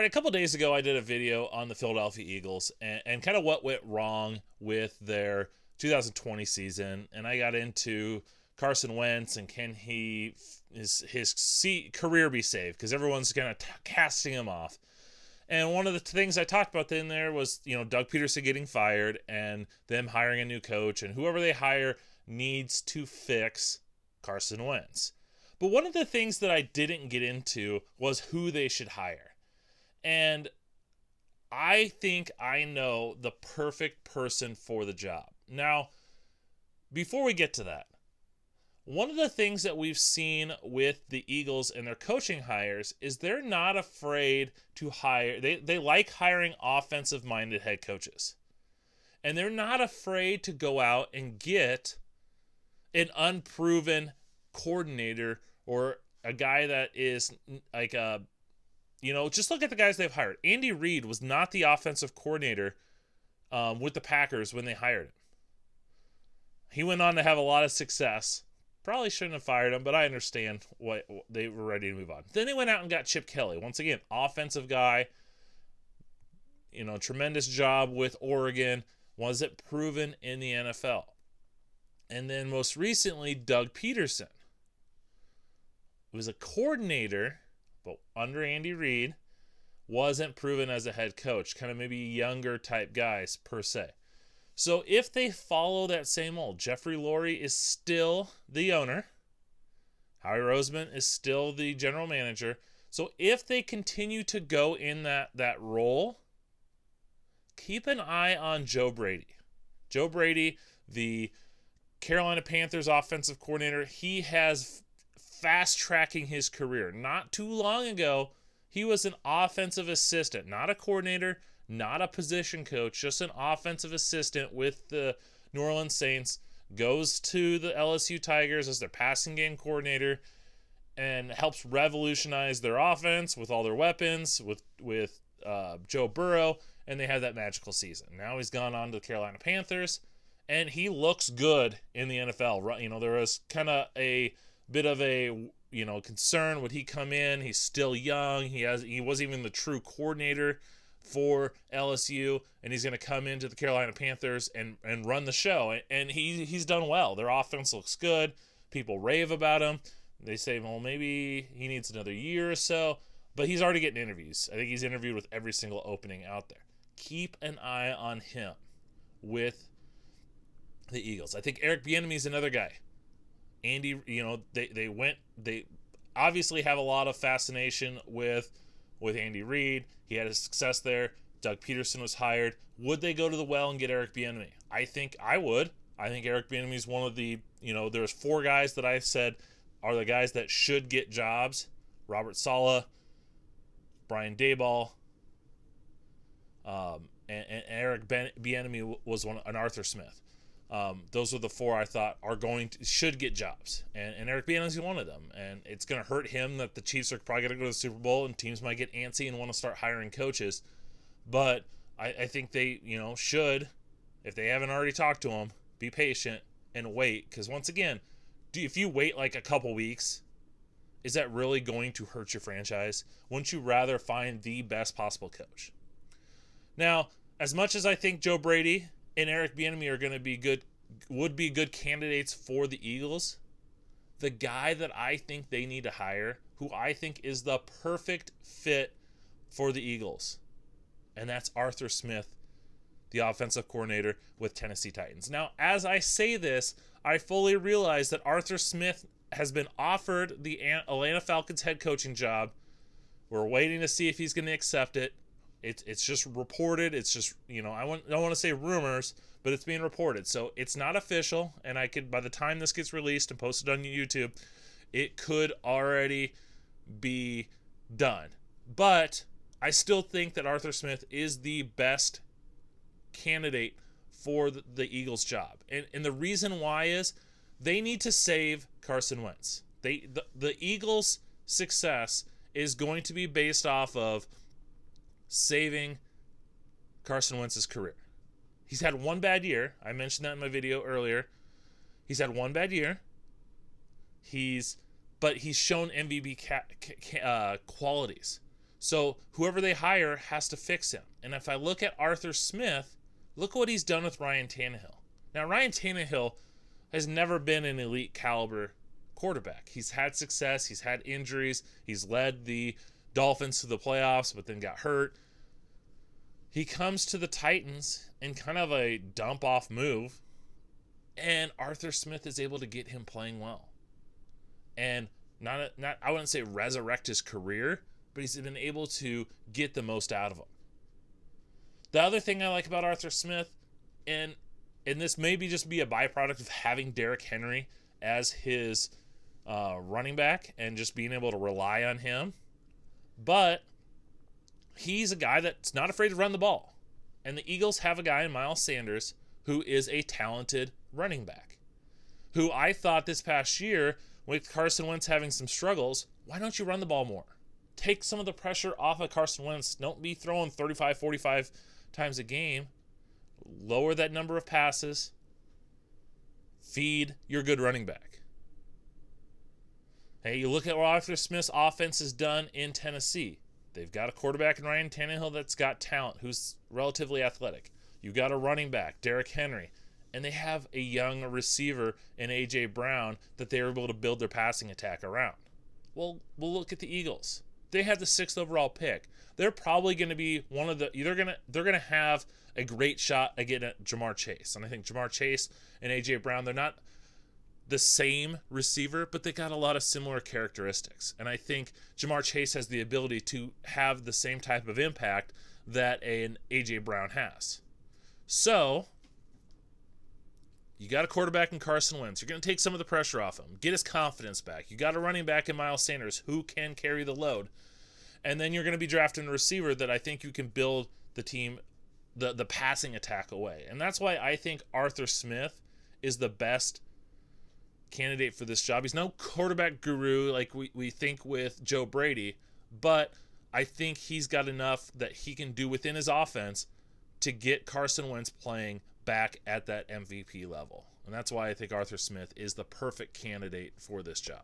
right, a couple days ago, I did a video on the Philadelphia Eagles and kind of what went wrong with their 2020 season. And I got into Carson Wentz and can his career be saved? Because everyone's kind of casting him off. And one of the things I talked about in there was, Doug Pederson getting fired and them hiring a new coach. And whoever they hire needs to fix Carson Wentz. But one of the things that I didn't get into was who they should hire. And I think I know the perfect person for the job. Now, before we get to that, one of the things that we've seen with the Eagles and their coaching hires is they're not afraid to hire. They like hiring offensive-minded head coaches. And they're not afraid to go out and get an unproven coordinator or a guy that is like just look at the guys they've hired. Andy Reid was not the offensive coordinator with the Packers when they hired him. He went on to have a lot of success. Probably shouldn't have fired him, but I understand what they were ready to move on. Then they went out and got Chip Kelly. Once again, offensive guy, tremendous job with Oregon. Was it proven in the NFL? And then most recently, Doug Pederson was a coordinator, but under Andy Reid, wasn't proven as a head coach. Kind of maybe younger type guys per se. So if they follow that same mold, Jeffrey Lurie is still the owner. Howie Roseman is still the general manager. So if they continue to go in that role, keep an eye on Joe Brady. Joe Brady, the Carolina Panthers offensive coordinator, he has fast-tracking his career. Not too long ago, he was an offensive assistant, not a coordinator, not a position coach, just an offensive assistant with the New Orleans Saints, goes to the LSU Tigers as their passing game coordinator and helps revolutionize their offense with all their weapons, with Joe Burrow, and they had that magical season. Now he's gone on to the Carolina Panthers, and he looks good in the NFL. There was kind of a bit of a concern. Would he come in? He's still young. He wasn't even the true coordinator for LSU, and he's going to come into the Carolina Panthers and run the show. And he's done well. Their offense looks good. People rave about him. They say, well, maybe he needs another year or so, but he's already getting interviews. I think he's interviewed with every single opening out there. Keep an eye on him with the Eagles. I think Eric Bieniemy is another guy. Andy, they obviously have a lot of fascination with Andy Reid. He had a success there. Doug Pederson was hired. Would they go to the well and get Eric Bieniemy? I think I would. I think Eric Bieniemy is one of the, there's 4 guys that I said are the guys that should get jobs. Robert Saleh, Brian Daboll, and Eric Bieniemy was an Arthur Smith. Those are the 4 I thought should get jobs, and Eric Bieniemy is one of them. And it's going to hurt him that the Chiefs are probably going to go to the Super Bowl, and teams might get antsy and want to start hiring coaches. But I think they should, if they haven't already talked to him, be patient and wait. Because once again, if you wait like a couple weeks, is that really going to hurt your franchise? Wouldn't you rather find the best possible coach? Now, as much as I think Joe Brady and Eric Bieniemy are going to would be good candidates for the Eagles, the guy that I think they need to hire, who I think is the perfect fit for the Eagles, and that's Arthur Smith, the offensive coordinator with Tennessee Titans. Now, as I say this, I fully realize that Arthur Smith has been offered the Atlanta Falcons head coaching job. We're waiting to see if he's going to accept it. It's just reported. It's just, I don't want to say rumors, but it's being reported. So it's not official, and by the time this gets released and posted on YouTube, it could already be done. But I still think that Arthur Smith is the best candidate for the Eagles job. And the reason why is they need to save Carson Wentz. The Eagles' success is going to be based off of saving Carson Wentz's career. He's had one bad year. I mentioned that in my video earlier. He's had one bad year. But he's shown MVP qualities. So whoever they hire has to fix him. And if I look at Arthur Smith, look what he's done with Ryan Tannehill. Now, Ryan Tannehill has never been an elite caliber quarterback. He's had success. He's had injuries. He's led the Dolphins to the playoffs, but then got hurt. He comes to the Titans in kind of a dump-off move, and Arthur Smith is able to get him playing well. And not I wouldn't say resurrect his career, but he's been able to get the most out of him. The other thing I like about Arthur Smith, and this maybe just be a byproduct of having Derrick Henry as his running back and just being able to rely on him, but he's a guy that's not afraid to run the ball. And the Eagles have a guy in Miles Sanders who is a talented running back, who I thought this past year, with Carson Wentz having some struggles, why don't you run the ball more? Take some of the pressure off of Carson Wentz. Don't be throwing 35, 45 times a game. Lower that number of passes. Feed your good running back. Hey, you look at what Arthur Smith's offense has done in Tennessee. They've got a quarterback in Ryan Tannehill that's got talent, who's relatively athletic. You got a running back, Derrick Henry. And they have a young receiver in A.J. Brown that they were able to build their passing attack around. Well, we'll look at the Eagles. They had the 6th overall pick. They're probably going to be one of the... They're going to have a great shot again at Jamar Chase. And I think Jamar Chase and A.J. Brown, they're not the same receiver, but they got a lot of similar characteristics. And I think Jamar Chase has the ability to have the same type of impact that an A.J. Brown has. So, you got a quarterback in Carson Wentz. You're going to take some of the pressure off him. Get his confidence back. You got a running back in Miles Sanders who can carry the load. And then you're going to be drafting a receiver that I think you can build the team, the passing attack away. And that's why I think Arthur Smith is the best candidate for this job. He's no quarterback guru like we think with Joe Brady, but I think he's got enough that he can do within his offense to get Carson Wentz playing back at that MVP level. And that's why I think Arthur Smith is the perfect candidate for this job.